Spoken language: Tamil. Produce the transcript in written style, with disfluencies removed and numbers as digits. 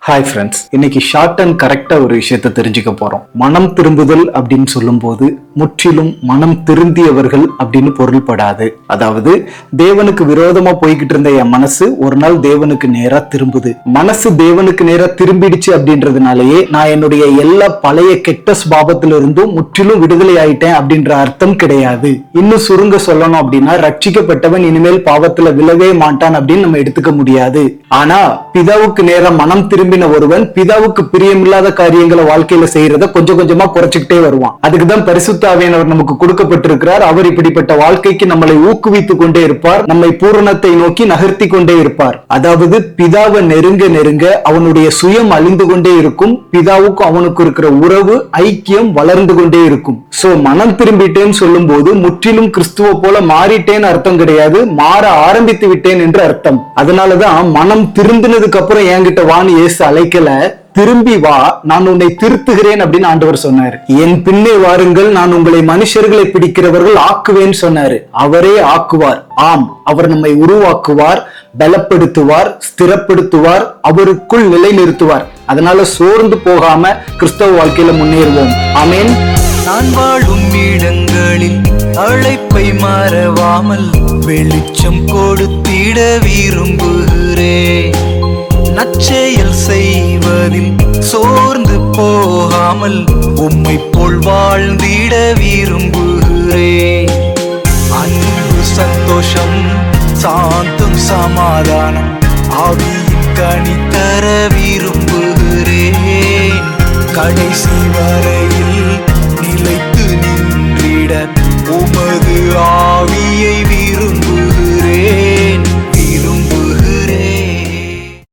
ஹாய் ஃப்ரெண்ட்ஸ், இன்னைக்கு ஷார்ட் அண்ட் கரெக்டா ஒரு விஷயத்தை தெரிஞ்சுக்க போறோம். மனம் திரும்புதல் அப்படின்னு சொல்லும் போது முற்றிலும் மனம் திருந்தியவர்கள் அப்படின்னு பொருள்படாது. அதாவது தேவனுக்கு விரோதமா போய்கிட்டு இருந்த என் மனசு ஒரு நாள் தேவனுக்கு நேரா திரும்புது. மனசு தேவனுக்கு நேரா திரும்பிடுச்சு அப்படின்றதுனாலயே நான் என்னுடைய எல்லா பழைய கெட்ட சுபாவத்தில இருந்தும் முற்றிலும் விடுதலை ஆயிட்டேன் அப்படின்ற அர்த்தம் கிடையாது. இன்னும் சுருங்க சொல்லணும் அப்படின்னா, ரட்சிக்கப்பட்டவன் இனிமேல் பாவத்துல விழவே மாட்டான் அப்படின்னு நம்ம எடுத்துக்க முடியாது. ஆனா பிதாவுக்கு நேரா மனம் திரும்பின ஒருவன் பிதாவுக்கு பிரியமில்லாத காரியங்களை வாழ்க்கையில செய்யறத கொஞ்சம் கொஞ்சமா குறைச்சுக்கிட்டே வருவான். அதுக்குதான் பரிசுத்த ஆவியானவர் நமக்கு கொடுக்கப்பட்டிருக்கிறார். அவர் இப்படிப்பட்ட வாழ்க்கைக்கு நம்மளை ஊக்குவித்துக் கொண்டே இருப்பார், நம்மை பூரணத்தை நோக்கி நகர்த்தி கொண்டே இருப்பார். அதாவது பிதாவை நெருங்க நெருங்க அவனுடைய சுயம் அழிந்து கொண்டே இருக்கும், பிதாவுக்கும் அவனுக்கு இருக்கிற உறவு ஐக்கியம் வளர்ந்து கொண்டே இருக்கும். சோ மனம் திரும்பிட்டேன்னு சொல்லும் போது முற்றிலும் கிறிஸ்துவ போல மாறிட்டேன்னு அர்த்தம் கிடையாது, மாற ஆரம்பித்து விட்டேன் என்று அர்த்தம். அதனாலதான் மனம் திருந்தினதுக்கு அப்புறம் என்கிட்ட வான்னு இயேசு அழைக்கல, திரும்பி வா, நான் உன்னை திருத்துகிறேன் அப்படின்னு ஆண்டவர் சொன்னாரு. என் பின்னே வாருங்கள், நான் உங்களை மனுஷர்களை பிடிக்கிறவர்கள் ஆக்குவேன்னு சொன்னாரு. அவரே ஆக்குவார். ஆம், அவர் நம்மை உருவாக்குவார், பலப்படுத்துவார், ஸ்திரப்படுத்துவார், அவருக்குள் நிலை நிறுத்துவார். அதனால சோர்ந்து போகாம கிறிஸ்தவ வாழ்க்கையில முன்னேறுவோம். ஆமேன். நான் வாழும் இடங்களில் அழைப்பை மறவாமல் வெளிச்சம் கொடுத்திட விரும்புகிறேன். நற்செயல் செய்வதில் சோர்ந்து போகாமல் உம்மை போல் வாழ்ந்திட விரும்புகிறேன். அன்பு, சந்தோஷம், சாந்தம், சமாதானம் ஆவியின் கனி தர விரும்புகிறேன். கடைசி வரை